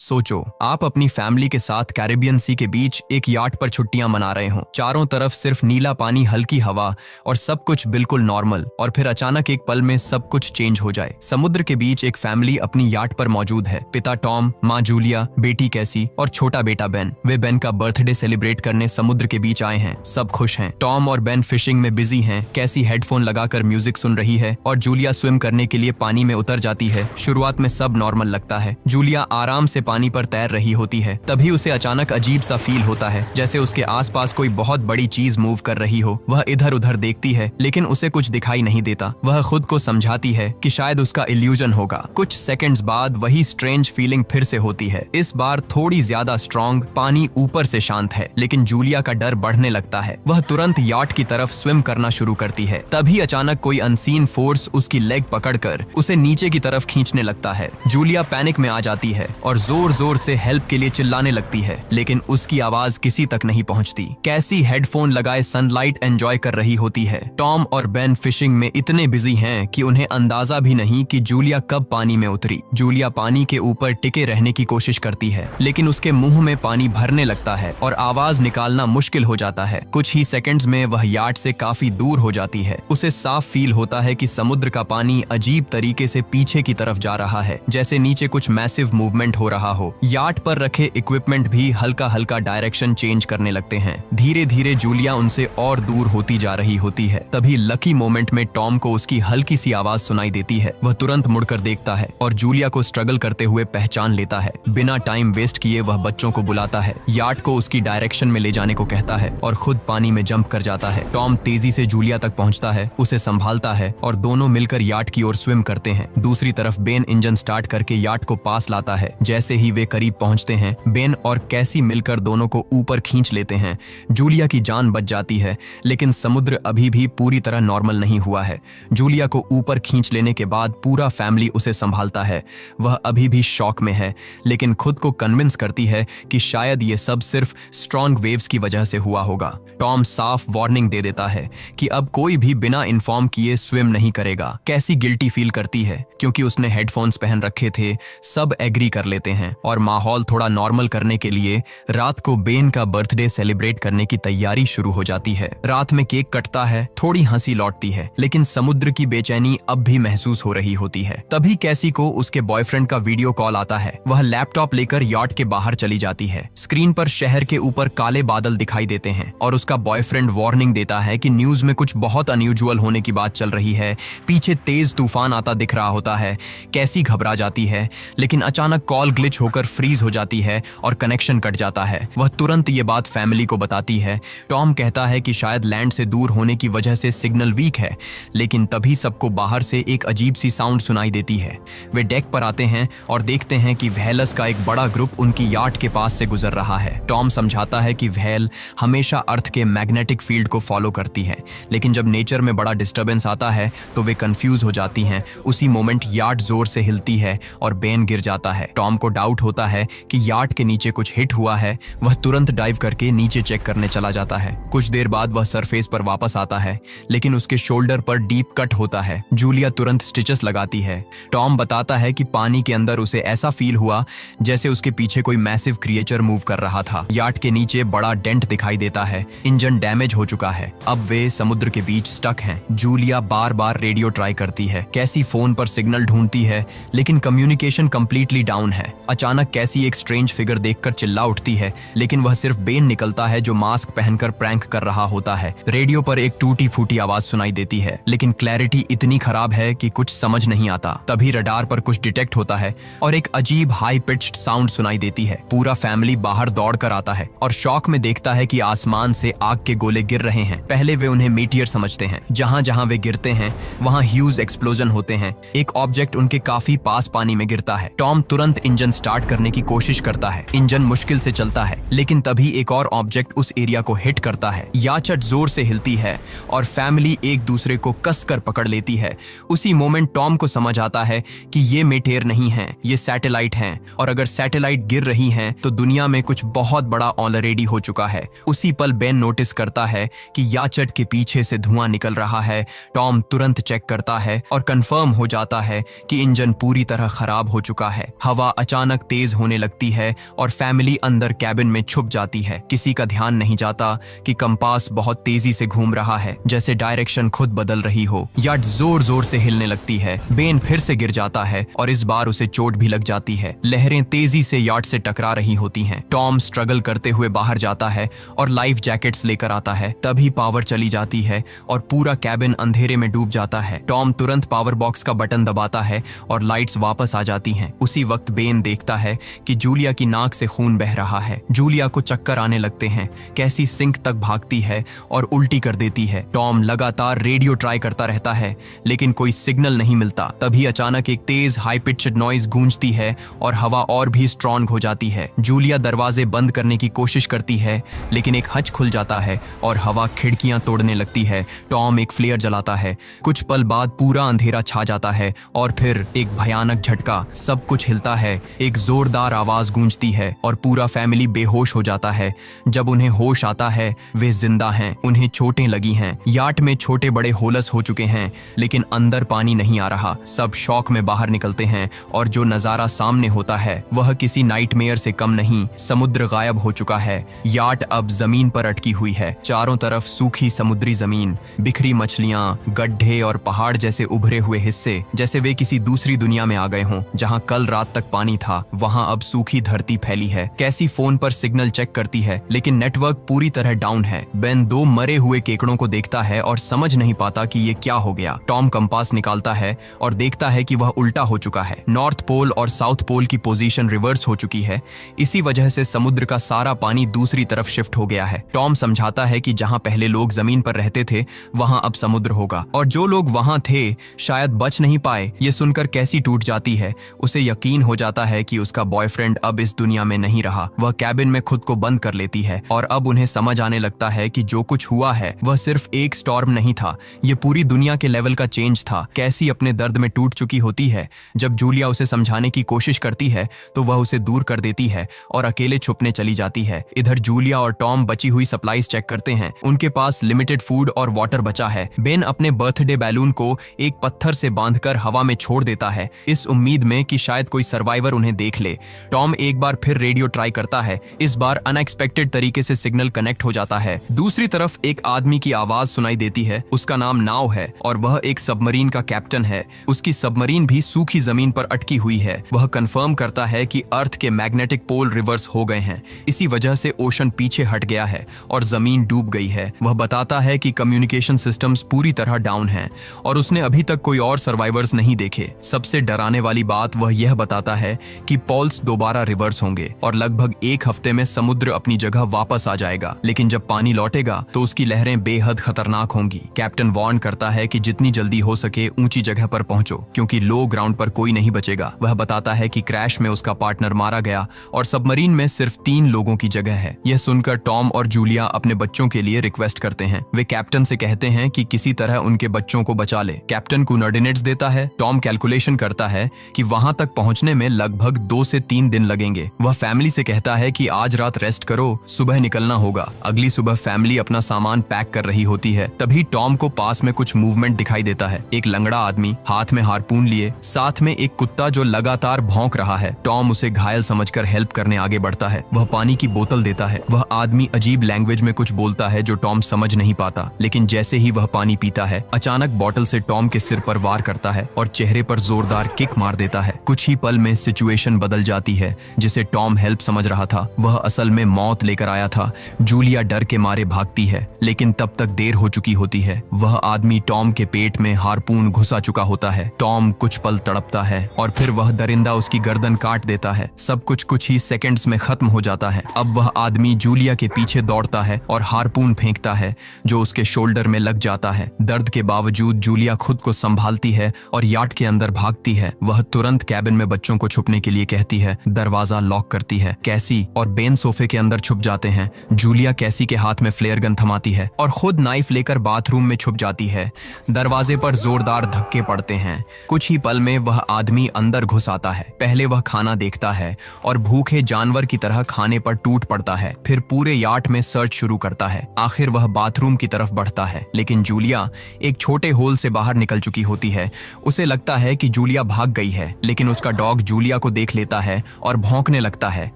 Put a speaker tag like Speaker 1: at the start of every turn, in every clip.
Speaker 1: सोचो, आप अपनी फैमिली के साथ कैरिबियन सी के बीच एक याट पर छुट्टियां मना रहे हो। चारों तरफ सिर्फ नीला पानी, हल्की हवा और सब कुछ बिल्कुल नॉर्मल। और फिर अचानक एक पल में सब कुछ चेंज हो जाए। समुद्र के बीच एक फैमिली अपनी याट पर मौजूद है। पिता टॉम, माँ जूलिया, बेटी कैसी और छोटा बेटा बेन। वे बेन का बर्थडे सेलिब्रेट करने समुद्र के बीच आए हैं। सब खुश हैं। टॉम और बेन फिशिंग में बिजी हैं। कैसी हेडफोन लगाकर म्यूजिक सुन रही है और जूलिया स्विम करने के लिए पानी में उतर जाती है। शुरुआत में सब नॉर्मल लगता है। जूलिया आराम से पानी पर तैर रही होती है। तभी उसे अचानक अजीब सा फील होता है, जैसे उसके आसपास कोई बहुत बड़ी चीज मूव कर रही हो। वह इधर उधर देखती है, लेकिन उसे कुछ दिखाई नहीं देता। वह खुद को समझाती है कि शायद उसका इल्यूजन होगा। कुछ सेकंड्स बाद वही स्ट्रेंज फीलिंग फिर से होती है। इस बार थोड़ी ज्यादा स्ट्रॉन्ग। पानी ऊपर से शांत है, लेकिन जूलिया का डर बढ़ने लगता है। वह तुरंत याट की तरफ स्विम करना शुरू करती है। तभी अचानक कोई अनसीन फोर्स उसकी लेग पकड़कर उसे नीचे की तरफ खींचने लगता है। जूलिया पैनिक में आ जाती है और जोर जोर से हेल्प के लिए चिल्लाने लगती है, लेकिन उसकी आवाज किसी तक नहीं पहुंचती। कैसी हेडफोन लगाए सनलाइट एंजॉय कर रही होती है। टॉम और बेन फिशिंग में इतने बिजी हैं कि उन्हें अंदाजा भी नहीं कि जूलिया कब पानी में उतरी। जूलिया पानी के ऊपर टिके रहने की कोशिश करती है, लेकिन उसके मुंह में पानी भरने लगता है और आवाज निकालना मुश्किल हो जाता है। कुछ ही सेकंड्स में वह याट से काफी दूर हो जाती है। उसे साफ फील होता है कि समुद्र का पानी अजीब तरीके से पीछे की तरफ जा रहा है, जैसे नीचे कुछ मैसिव मूवमेंट हो रहा हो। याट पर रखे इक्विपमेंट भी हल्का हल्का डायरेक्शन चेंज करने लगते हैं। धीरे धीरे जूलिया उनसे और दूर होती जा रही होती है। तभी लकी मोमेंट में टॉम को उसकी हल्की सी आवाज सुनाई देती है। वह तुरंत मुड़कर देखता है और जूलिया को स्ट्रगल करते हुए पहचान लेता है। बिना टाइम वेस्ट किए वह बच्चों को बुलाता है, याट को उसकी डायरेक्शन में ले जाने को कहता है और खुद पानी में जंप कर जाता है। टॉम तेजी से जूलिया तक पहुंचता है, उसे संभालता है और दोनों मिलकर याट की ओर स्विम करते हैं। दूसरी तरफ बेन इंजन स्टार्ट करके याट को पास लाता है। जैसे ही वे करीब पहुंचते हैं, बेन और कैसी मिलकर दोनों को ऊपर खींच लेते हैं। जूलिया की जान बच जाती है, लेकिन समुद्र अभी भी पूरी तरह नॉर्मल नहीं हुआ है। जूलिया को ऊपर खींच लेने के बाद पूरा फैमिली उसे संभालता है। वह अभी भी शॉक में है, लेकिन खुद को कन्विंस करती है कि शायद ये सब सिर्फ स्ट्रॉन्ग वेव्स की वजह से हुआ होगा। टॉम साफ वार्निंग दे देता है कि अब कोई भी बिना इन्फॉर्म किए स्विम नहीं करेगा। कैसी गिल्टी फील करती है क्योंकि उसने हेडफोन्स पहन रखे थे। सब एग्री कर लेते हैं और माहौल थोड़ा नॉर्मल करने के लिए रात को बेन का बर्थडे सेलिब्रेट करने की तैयारी शुरू हो जाती है। रात में केक कटता है, थोड़ी हंसी लौटती है, लेकिन समुद्र की बेचैनी अब भी महसूस हो रही होती है। तभी कैसी को उसके बॉयफ्रेंड का वीडियो कॉल आता है। वह लैपटॉप लेकर याट के बाहर चली जाती है। स्क्रीन पर शहर के ऊपर काले बादल दिखाई देते हैं और उसका बॉयफ्रेंड वार्निंग देता है कि न्यूज में कुछ बहुत अनयूजुअल होने की बात चल रही है। पीछे तेज तूफान आता दिख रहा होता है। कैसी घबरा जाती है, लेकिन अचानक कॉल ग्लिच होकर फ्रीज हो जाती है और कनेक्शन कट जाता है। वह तुरंत ये बात फैमिली को बताती है। टॉम कहता है कि शायद लैंड से दूर होने की वजह से सिग्नल वीक है, लेकिन तभी सबको बाहर से एक अजीब सी साउंड सुनाई देती है। वे डेक पर आते हैं और देखते हैं कि व्हेलस का एक बड़ा ग्रुप उनकी याट के पास से गुजर रहा है। टॉम समझाता है कि व्हेल हमेशा अर्थ के मैग्नेटिक फील्ड को फॉलो करती है, लेकिन जब नेचर में बड़ा डिस्टर्बेंस आता है तो वे कंफ्यूज हो जाती हैं। उसी मोमेंट याट जोर से हिलती है और बेन गिर जाता है। टॉम को डाउट होता है कि याट के नीचे कुछ हिट हुआ है। वह तुरंत डाइव करके नीचे चेक करने चला जाता है। कुछ देर बाद वह सरफेस पर वापस आता है, लेकिन उसके शोल्डर पर डीप कट होता है। जूलिया तुरंत स्टिचेस लगाती है। टॉम बताता है कि पानी के अंदर उसे ऐसा फील हुआ जैसे उसके पीछे कोई मैसिव क्रिएचर मूव कर रहा था। याट के नीचे बड़ा डेंट दिखाई देता है। इंजन डैमेज हो चुका है। अब वे समुद्र के बीच स्टक हैं। जूलिया बार बार रेडियो ट्राई करती है। कैसी फोन पर सिग्नल ढूंढती है, लेकिन कम्युनिकेशन कंप्लीटली डाउन है। अचानक कैसी एक स्ट्रेंज फिगर देखकर चिल्ला उठती है, लेकिन वह सिर्फ बेन निकलता है जो मास्क पहनकर प्रैंक कर रहा होता है। रेडियो पर एक टूटी फूटी आवाज सुनाई देती है, लेकिन क्लैरिटी इतनी खराब है कि कुछ समझ नहीं आता। तभी रडार पर कुछ डिटेक्ट होता है और एक अजीब हाई पिच्ड साउंड सुनाई देती है। पूरा फैमिली बाहर दौड़ कर आता है और शॉक में देखता है कि आसमान से आग के गोले गिर रहे हैं। पहले वे उन्हें मीटियर समझते हैं। जहां जहां वे गिरते हैं वहां ह्यूज एक्सप्लोजन होते हैं। एक ऑब्जेक्ट उनके काफी पास पानी में गिरता है। टॉम तुरंत इंजन स्टार्ट करने की कोशिश करता है। इंजन मुश्किल से चलता है, लेकिन तभी एक और ऑब्जेक्ट उस एरिया को हिट करता है। याचट जोर से हिलती है और फैमिली एक दूसरे को कसकर पकड़ लेती है। उसी मोमेंट टॉम को समझ आता है कि ये मेटेर नहीं है, ये सैटेलाइट हैं, और अगर सैटेलाइट गिर रही हैं तो दुनिया में कुछ बहुत बड़ा ऑलरेडी हो चुका है। उसी पल बेन नोटिस करता है कि याचट के पीछे से धुआं निकल रहा है। टॉम तुरंत चेक करता है और कंफर्म हो जाता है कि इंजन पूरी तरह खराब हो चुका है। हवा अचानक अचानक तेज होने लगती है और फैमिली अंदर कैबिन में छुप जाती है। किसी का ध्यान नहीं जाता कि कंपास बहुत तेजी से घूम रहा है, जैसे डायरेक्शन खुद बदल रही हो। याट जोर जोर से हिलने लगती है। बेन फिर से गिर जाता है और इस बार उसे चोट भी लग जाती है। लहरें तेजी से याट से टकरा रही होती हैं। टॉम स्ट्रगल करते हुए बाहर जाता है और लाइफ जैकेट्स लेकर आता है। तभी पावर चली जाती है और पूरा कैबिन अंधेरे में डूब जाता है। टॉम तुरंत पावर बॉक्स का बटन दबाता है और लाइट्स वापस आ जाती हैं। उसी वक्त बेन देखता है कि जूलिया की नाक से खून बह रहा है। जूलिया को चक्कर आने लगते हैं। कैसी सिंक तक भागती है और उल्टी कर देती है। टॉम लगातार रेडियो ट्राई करता रहता है लेकिन कोई सिग्नल नहीं मिलता। तभी अचानक एक तेज हाई पिच्ड नॉइज गूंजती है और हवा और भी स्ट्रॉन्ग हो जाती है। जूलिया दरवाजे बंद करने की कोशिश करती है लेकिन एक हच खुल जाता है और हवा खिड़कियां तोड़ने लगती है। टॉम एक फ्लेयर जलाता है। कुछ पल बाद पूरा अंधेरा छा जाता है और फिर एक भयानक झटका। सब कुछ हिलता है। एक जोरदार आवाज गूंजती है और पूरा फैमिली बेहोश हो जाता है। जब उन्हें होश आता है वे जिंदा हैं। उन्हें चोटें लगी हैं। याट में छोटे बड़े होलस हो चुके हैं लेकिन अंदर पानी नहीं आ रहा। सब शॉक में बाहर निकलते हैं और जो नजारा सामने होता है वह किसी नाइटमेयर से कम नहीं। समुद्र गायब हो चुका है। याट अब जमीन पर अटकी हुई है। चारों तरफ सूखी समुद्री जमीन, बिखरी मछलियां, गड्ढे और पहाड़ जैसे उभरे हुए हिस्से, जैसे वे किसी दूसरी दुनिया में आ गए हों। जहां कल रात तक पानी था वहां अब सूखी धरती फैली है। कैसी फोन पर सिग्नल चेक करती है लेकिन नेटवर्क पूरी तरह डाउन है। बेन दो मरे हुए केकड़ों को देखता है और समझ नहीं पाता कि ये क्या हो गया। टॉम कंपास निकालता है और देखता है कि वह उल्टा हो चुका है। नॉर्थ पोल और साउथ पोल की पोजीशन रिवर्स हो चुकी है। इसी वजह से समुद्र का सारा पानी दूसरी तरफ शिफ्ट हो गया है। टॉम समझाता है कि जहां पहले लोग जमीन पर रहते थे वहां अब समुद्र होगा और जो लोग वहां थे शायद बच नहीं पाए। ये सुनकर कैसी टूट जाती है। उसे यकीन हो जाता है कि उसका बॉयफ्रेंड अब इस दुनिया में नहीं रहा। वह कैबिन में खुद को बंद कर लेती है और अब उन्हें समझ आने लगता है कि जो कुछ हुआ है वह सिर्फ एक स्टॉर्म नहीं था, ये पूरी दुनिया के लेवल का चेंज था। कैसी अपने दर्द में टूट चुकी होती है। जब जूलिया उसे समझाने की कोशिश करती है तो वह उसे दूर कर देती है और अकेले छुपने चली जाती है। इधर जूलिया और टॉम बची हुई सप्लाईज चेक करते हैं। उनके पास लिमिटेड फूड और वाटर बचा है। बेन अपने बर्थडे बैलून को एक पत्थर से बांधकर हवा में छोड़ देता है, इस उम्मीद में कि शायद कोई सर्वाइवर उन्हें देख ले। टॉम एक बार फिर रेडियो ट्राई करता है। इस बार अनएक्सपेक्टेड तरीके से सिग्नल कनेक्ट हो जाता है। दूसरी तरफ एक आदमी की आवाज सुनाई देती है। उसका नाम नाव है और वह एक सबमरीन का कैप्टन है। उसकी सबमरीन भी सूखी जमीन पर अटकी हुई है। वह कंफर्म करता है कि अर्थ के मैग्नेटिक पोल रिवर्स हो गए हैं। इसी वजह से ओशन पीछे हट गया है और जमीन डूब गई है। वह बताता है कि कम्युनिकेशन सिस्टम्स पूरी तरह डाउन हैं और उसने अभी तक कोई और सर्वाइवर्स नहीं देखे। सबसे डराने वाली बात वह यह बताता है कि पोल्स दोबारा रिवर्स होंगे और लगभग एक हफ्ते में समुद्र अपनी जगह वापस आ जाएगा। लेकिन जब पानी लौटेगा तो उसकी लहरें बेहद खतरनाक होंगी। कैप्टन वार्न करता है कि जितनी जल्दी हो सके ऊंची जगह पर पहुंचो क्योंकि लो ग्राउंड पर कोई नहीं बचेगा। वह बताता है कि क्रैश में उसका पार्टनर मारा गया और सबमरीन में सिर्फ 3 लोगों की जगह है। यह सुनकर टॉम और जूलिया अपने बच्चों के लिए रिक्वेस्ट करते हैं। वे कैप्टन से कहते हैं कि किसी तरह उनके बच्चों को बचा ले। कैप्टन कोऑर्डिनेट्स देता है। टॉम कैलकुलेशन करता है कि वहां तक पहुंचने में लगभग 2 से 3 दिन लगेंगे। वह फैमिली से कहता है कि आज रात रेस्ट करो, सुबह निकलना होगा। अगली सुबह फैमिली अपना सामान पैक कर रही होती है। तभी टॉम को पास में कुछ मूवमेंट दिखाई देता है। एक लंगड़ा आदमी हाथ में हारपून लिए, साथ में एक कुत्ता जो लगातार भौंक रहा है। टॉम उसे घायल समझकर हेल्प करने आगे बढ़ता है। वह पानी की बोतल देता है। वह आदमी अजीब लैंग्वेज में कुछ बोलता है जो टॉम समझ नहीं पाता, लेकिन जैसे ही वह पानी पीता है अचानक बॉटल से टॉम के सिर पर वार करता है और चेहरे पर जोरदार किक मार देता है। कुछ ही पल में सिचुएशन बदल जाती है। जिसे टॉम हेल्प समझ रहा था वह असल में मौत लेकर आया था। जूलिया डर के मारे भागती है लेकिन तब तक देर हो चुकी होती है। वह आदमी टॉम के पेट में हारपून घुसा चुका होता है। टॉम कुछ पल तड़पता है और फिर वह दरिंदा उसकी गर्दन काट देता है। सब कुछ ही सेकंड्स में खत्म हो जाता है। अब वह आदमी जूलिया के पीछे दौड़ता है और हारपून फेंकता है जो उसके शोल्डर में लग जाता है। दर्द के बावजूद जूलिया खुद को संभालती है और याट के अंदर भागती है। वह तुरंत कैबिन में बच्चों को छुपने के लिए कहती है। दरवाजा लॉक करती है। कैसी और बेन सोफे के अंदर छुप जाते हैं। जूलिया कैसी के हाथ में फ्लेयर गन थमाती है और खुद नाइफ लेकर बाथरूम में छुप जाती है। दरवाजे पर जोरदार धक्के पड़ते हैं। कुछ ही पल में वह आदमी अंदर घुस आता है। पहले वह खाना देखता है और भूखे जानवर की तरह खाने पर टूट पड़ता है। फिर पूरे याट में सर्च शुरू करता है। आखिर वह बाथरूम की तरफ बढ़ता है लेकिन जूलिया एक छोटे होल से बाहर निकल चुकी होती है। उसे लगता है कि जूलिया भाग गई है लेकिन उसका डॉग जूलिया को देख लेता है और भौंकने लगता है।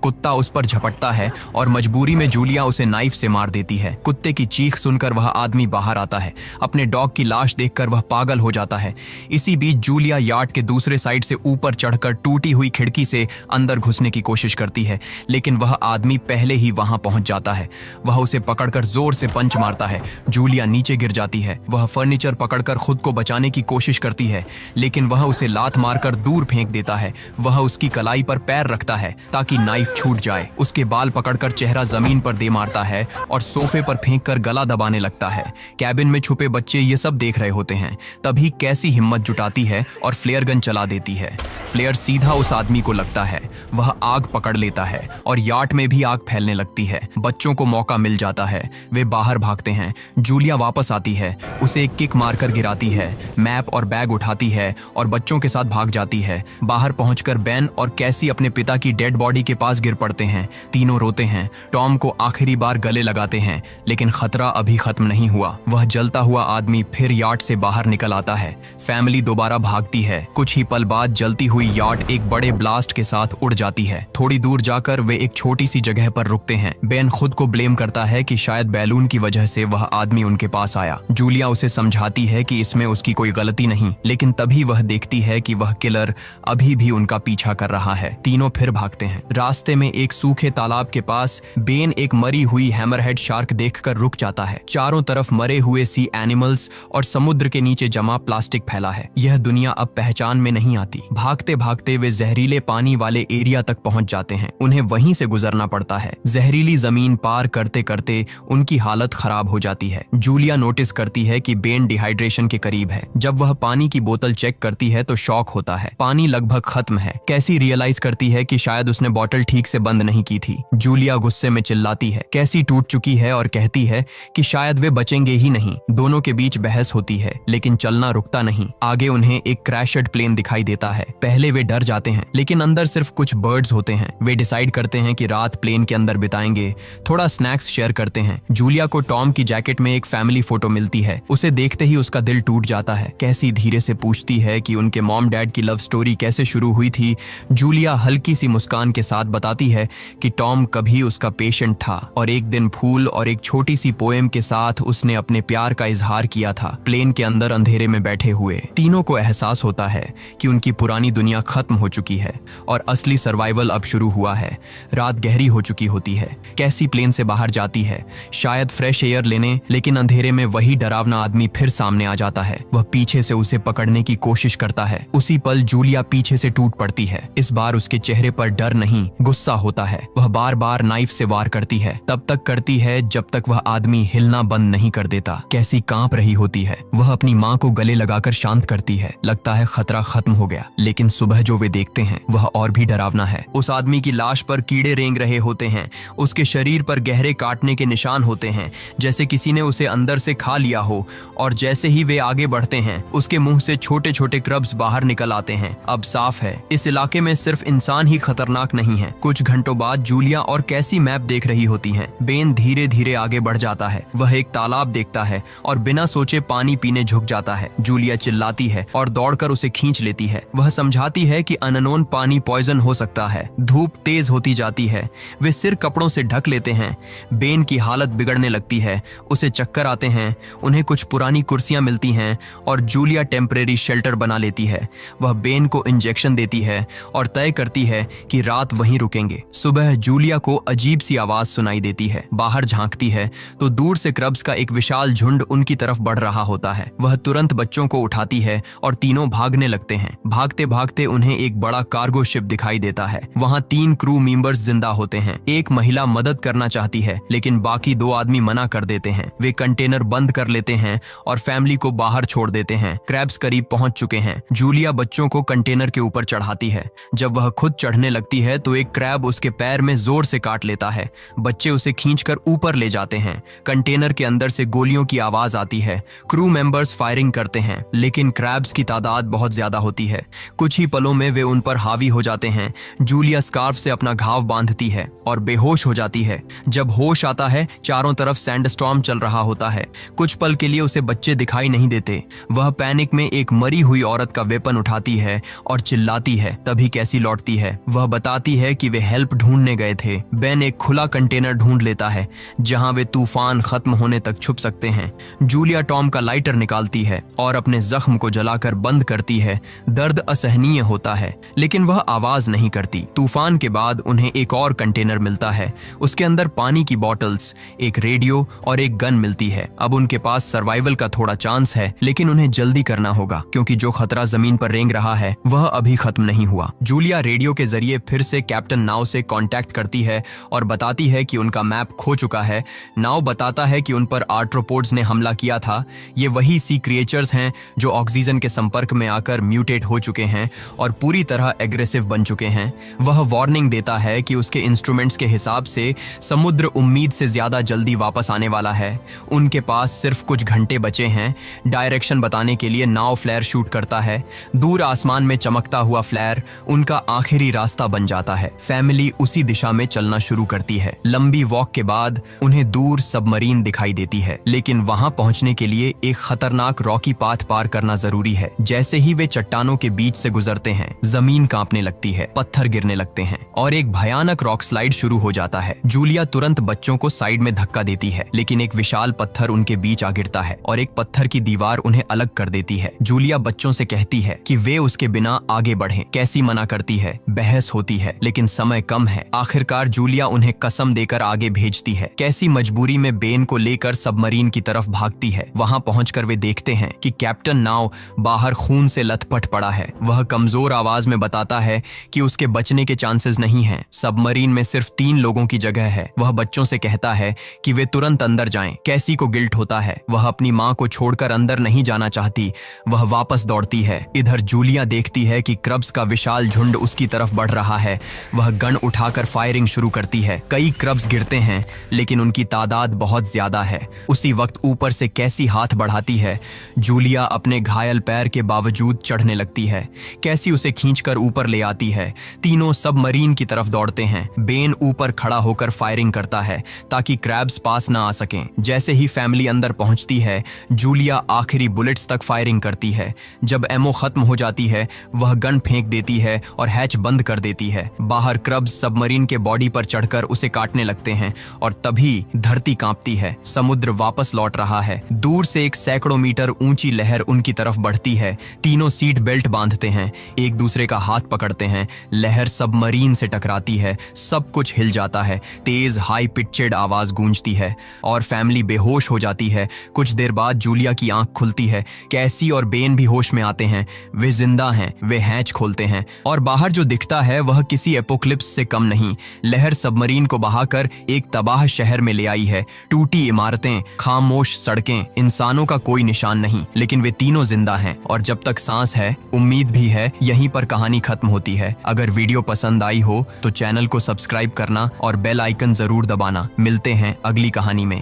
Speaker 1: कुत्ता उस पर झपटता है और मजबूरी में जूलिया उसे नाइफ से मार देती है। कुत्ते की चीख सुनकर वह आदमी बाहर आता है। अपने डॉग की लाश देखकर वह पागल हो जाता है। इसी बीच जूलिया यार्ड के दूसरे साइड से ऊपर चढ़कर टूटी हुई खिड़की से अंदर घुसने की कोशिश करती है, लेकिन वह आदमी पहले ही वहां पहुंच जाता है। वह उसे पकड़कर जोर से पंच मारता है। जूलिया नीचे गिर जाती है। वह फर्नीचर पकड़कर खुद को बचाने की कोशिश करती है, लेकिन वह उसे लात मारकर दूर फेंक देता है। वह उसकी कलाई पर पैर रखता है ताकि नाइफ छूट जाए। उसके बाल पकड़कर चेहरा जमीन पर दे मारता है और सोफे पर फेंककर गला दबाने लगता है। कैबिन में छुपे बच्चे ये सब देख रहे होते हैं। तभी कैसी हिम्मत जुटाती है और फ्लेयर गन चला देती है। फ्लेयर सीधा उस आदमी को लगता है। वह आग पकड़ लेता है और यार्ड में भी आग फैलने लगती है। बच्चों को मौका मिल जाता है। वे बाहर भागते हैं। जूलिया वापस आती है, उसे एक किक मारकर गिराती है, मैप और बैग उठाती है और बच्चों के साथ भाग जाती है। बाहर पहुंचकर बेन और कैसी अपने पिता की डेड बॉडी के पास गिर पड़ते हैं। तीनों रोते हैं। टॉम को आखिरी बार गले लगाते हैं, लेकिन खतरा अभी खत्म नहीं हुआ। वह जलता हुआ आदमी फिर यार्ड से बाहर निकल आता है। फैमिली दोबारा भागती है। कुछ ही पल बाद जलती हुई यार्ड एक बड़े ब्लास्ट के साथ उड़ जाती है। थोड़ी दूर जाकर वे एक छोटी सी जगह पर रुकते हैं। बेन खुद को ब्लेम करता है कि शायद बैलून की वजह से वह आदमी उनके पास आया। जूलिया उसे समझाती है कि इसमें उसकी कोई गलती नहीं, लेकिन तभी वह देखती है कि वह किलर अभी भी उनका पीछा कर रहा है। तीनों फिर भागते हैं। रास्ते में एक सूखे तालाब के पास बेन एक मरी हुई हैमरहेड शार्क देखकर रुक जाता है। चारों तरफ मरे हुए सी एनिमल्स और समुद्र के नीचे जमा प्लास्टिक फैला है। यह दुनिया अब पहचान में नहीं आती। भागते भागते वे जहरीले पानी वाले एरिया तक पहुंच जाते हैं। उन्हें वहीं से गुजरना पड़ता है। जहरीली जमीन पार करते करते उनकी हालत खराब हो जाती है। जूलिया नोटिस करती है कि बेन डिहाइड्रेशन के करीब है। जब वह पानी की बोतल चेक करती है तो शॉक होता है। पानी लगभग खत्म है। कैसी रियलाइज करती है कि शायद उसने बोतल ठीक से बंद नहीं की थी। जूलिया गुस्से में चिल्लाती है। कैसी टूट चुकी है और कहती है कि शायद वे बचेंगे ही नहीं। दोनों के बीच बहस होती है, लेकिन चलना रुकता नहीं। आगे उन्हें एक क्रैशड प्लेन दिखाई देता है। पहले वे डर जाते हैं, लेकिन अंदर सिर्फ कुछ बर्ड्स होते हैं। वे डिसाइड करते हैं कि रात प्लेन के अंदर बिताएंगे। थोड़ा स्नैक्स शेयर करते हैं। जूलिया को टॉम की जैकेट में एक फैमिली फोटो मिलती है। उसे देखते ही उसका दिल टूट जाता है। कैसी धीरे से पूछती है कि उनके मॉम डैड की लव स्टोरी कैसे शुरू हुई थी। जूलिया हल्की सी मुस्कान के साथ बताती है कि टॉम कभी उसका पेशेंट था और एक दिन फूल और एक छोटी सी पोएम के साथ उसने अपने प्यार का इजहार किया था। प्लेन के अंदर अंधेरे में बैठे हुए तीनों को एहसास होता है कि उनकी पुरानी दुनिया खत्म हो चुकी है और असली सर्वाइवल अब शुरू हुआ है। रात गहरी हो चुकी होती है। कैसी प्लेन से बाहर जाती है, शायद फ्रेश एयर लेने, लेकिन अंधेरे में वही डरावना आदमी फिर सामने आ जाता है। वह पीछे से उसे पकड़ने की कोशिश करता है। उसी पल जूलिया पीछे से टूट पड़ती है। इस बार उसके चेहरे पर डर नहीं, गुस्सा होता है। वह बार बार नाइफ से वार करती है। तब तक करती है जब तक वह आदमी हिलना बंद नहीं कर देता। कैसी कांप रही होती है। वह अपनी माँ को गले लगाकर शांत करती है। लगता है खतरा खत्म हो गया, लेकिन सुबह जो वे देखते हैं वह और भी डरावना है। उस आदमी की लाश पर कीड़े रेंग रहे होते हैं। उसके शरीर पर गहरे काटने के निशान होते हैं, जैसे किसी ने उसे अंदर से खा लिया हो। और जैसे ही वे आगे बढ़ते हैं, उसके मुंह से छोटे छोटे क्रब्स बाहर निकल आते हैं। अब साफ है, इस इलाके में सिर्फ इंसान ही खतरनाक नहीं है। कुछ घंटों बाद जूलिया और कैसी मैप देख रही होती हैं। बेन धीरे धीरे आगे बढ़ जाता है। वह एक तालाब देखता है और बिना सोचे पानी पीने झुक जाता है। जूलिया चिल्लाती है और दौड़कर उसे खींच लेती है। वह समझाती है कि अननोन पानी पॉइजन हो सकता है। धूप तेज होती जाती है। वे सिर कपड़ों से ढक लेते हैं। बेन की हालत बिगड़ने लगती है। उसे चक्कर आते हैं। उन्हें कुछ पुरानी कुर्सियां मिलती हैं और जूलिया टेम्परेरी शेल्टर बना लेती है। वह बेन को इंजेक्शन देती है और तय करती है कि रात वहीं रुकेंगे। सुबह जूलिया को अजीब सी आवाज सुनाई देती है। बाहर झांकती है तो दूर से क्रब्स का एक विशाल झुंड उनकी तरफ बढ़ रहा होता है। वह तुरंत बच्चों को उठाती है और तीनों भागने लगते हैं। भागते भागते उन्हें एक बड़ा कार्गो शिप दिखाई देता है। वहाँ 3 क्रू मेंबर्स जिंदा होते हैं। एक महिला मदद करना चाहती है, लेकिन बाकी 2 आदमी मना कर देते हैं। वे कंटेनर बंद कर लेते हैं और फैमिली को बाहर छोड़ देते हैं। क्रैब्स करीब पहुंच चुके हैं। जूलिया बच्चों को कंटेनर के ऊपर चढ़ाती है। जब वह खुद चढ़ने लगती है तो एक क्रैब उसके पैर में जोर से काट लेता है। बच्चे उसे खींचकर ऊपर ले जाते हैं। कंटेनर के अंदर से गोलियों की आवाज आती है। क्रू मेंबर्स फायरिंग करते हैं, लेकिन क्रैब्स की तादाद बहुत ज्यादा होती है। कुछ ही पलों में वे उन पर हावी हो जाते हैं। जूलिया स्कार्फ से अपना घाव बांधती है और बेहोश हो जाती है। जब होश आता है, चारों तरफ सैंडस्टॉर्म चल रहा होता है। कुछ पल के लिए उसे बच्चे दिखाई नहीं देते। वह पैनिक में एक मरी हुई औरत का वेपन उठाती है और चिल्लाती है। तभी कैसी लौटती है। वह बताती है कि वे हेल्प ढूंढने गए थे। बेन एक खुला कंटेनर ढूंढ लेता है जहां वे तूफान खत्म होने तक छुप सकते हैं। जूलिया टॉम का लाइटर निकालती है और अपने जख्म को जलाकर बंद करती है। दर्द असहनीय होता है लेकिन वह आवाज नहीं करती। तूफान के बाद उन्हें एक और कंटेनर मिलता है। उसके अंदर पानी की बॉटल्स, एक रेडियो और एक गन मिलती है। अब उनके पास सर्वाइवल का थोड़ा चांस है, लेकिन उन्हें जल्दी करना होगा क्योंकि जो खतरा जमीन पर रेंग रहा है वह अभी खत्म नहीं हुआ। जूलिया रेडियो के जरिए फिर से कैप्टन नाव से कांटेक्ट करती है और बताती है कि उनका मैप खो चुका है। नाव बताता है कि उन पर आर्ट्रोपोड्स ने हमला किया था। ये वही सी क्रिएचर्स हैं जो ऑक्सीजन के संपर्क में आकर म्यूटेट हो चुके हैं और पूरी तरह एग्रेसिव बन चुके हैं। वह वार्निंग देता है कि उसके इंस्ट्रूमेंट्स के हिसाब से समुद्र उम्मीद से ज्यादा जल्दी वापस आने वाला है। उनके पास सिर्फ कुछ घंटे बचे हैं। डायरेक्शन बताने के लिए नाव फ्लेयर शूट करता है। दूर आसमान में चमकता हुआ फ्लेयर उनका आखिरी रास्ता बन जाता है। फैमिली उसी दिशा में चलना शुरू करती है। लंबी वॉक के बाद उन्हें दूर सबमरीन दिखाई देती है, लेकिन वहां पहुंचने के लिए एक खतरनाक रॉकी पाथ पार करना जरूरी है। जैसे ही वे चट्टानों के बीच से गुजरते हैं, जमीन कांपने लगती है, पत्थर गिरने लगते हैं और एक भयानक रॉक स्लाइड शुरू हो जाता है। जूलिया तुरंत बच्चों को साइड में धक्का देती है, लेकिन एक विशाल पत्थर उनके बीच आ गिरता है और एक पत्थर की दीवार उन्हें अलग कर देती है। जूलिया बच्चों से कहती है कि वे उसके बिना आगे बढ़ें। कैसी मना करती है, बहस होती है, लेकिन समय कम है। आखिरकार जूलिया उन्हें कसम देकर आगे भेजती है। कैसी मजबूरी में बेन को लेकर सबमरीन की तरफ भागती है। वहां पहुंचकर वे देखते हैं कि कैप्टन नाव बाहर खून से लथपथ पड़ा है। वह कमजोर आवाज में बताता है कि उसके बचने के चांसेस नहीं हैं। सबमरीन में सिर्फ 3 लोगों की जगह है। वह बच्चों से कहता है कि वे तुरंत अंदर जाएं। कैसी को गिल्ट होता है। वह अपनी मां को छोड़कर अंदर नहीं जाना चाहती। वह वापस दौड़ती है। इधर जूलिया देखती है कि क्रब्स का विशाल झुंड उसकी तरफ बढ़ रहा है। वह गन उठाकर फायरिंग शुरू करती है। कई क्रब्स गिरते हैं, लेकिन उनकी तादाद बहुत ज्यादा है। उसी वक्त ऊपर से कैसी हाथ बढ़ाती है। जूलिया अपने घायल पैर के बावजूद चढ़ने लगती है। कैसी उसे खींचकर ऊपर ले आती है। तीनों सबमरीन की तरफ दौड़ते हैं। बेन ऊपर खड़ा होकर फायरिंग करता है ताकि क्रैब्स पास ना आ सकें। जैसे ही फैमिली अंदर पहुंचती है, जूलिया आखिरी बुलेट्स तक फायरिंग करती है। जब एमो खत्म हो जाती है, वह गन फेंक देती है और हैच बंद कर देती है। बाहर क्रब्स सबमरीन के बॉडी पर चढ़कर उसे काटने लगते हैं और तभी धरती कांपती है। समुद्र वापस लौट रहा है। दूर से एक सैकड़ों मीटर ऊंची लहर उनकी तरफ बढ़ती है। तीनों सीट बेल्ट बांधते हैं, एक दूसरे का हाथ पकड़ते हैं। लहर सबमरीन से टकराती है, सब कुछ हिल जाता है। तेज हाई पिचड आवाज गूंजती है और फैमिली बेहोश हो जाती है। कुछ देर बाद जूलिया की आंख खुलती है। कैसी और बेन भी होश में आते हैं। वे जिंदा हैं। वे हैच खोलते हैं और बाहर जो दिखता है वह किसी एपोक्लिप्स से कम नहीं। लहर सबमरीन को बहाकर एक तबाह शहर में ले आई है। टूटी इमारतें, खामोश सड़कें, इंसानों का कोई निशान नहीं, लेकिन वे तीनों जिंदा हैं और जब तक सांस है उम्मीद भी है। यहीं पर कहानी खत्म होती है। अगर वीडियो पसंद आई हो तो चैनल को सब्सक्राइब करना और बेल आइकन जरूर दबाना। मिलते हैं अगली कहानी में।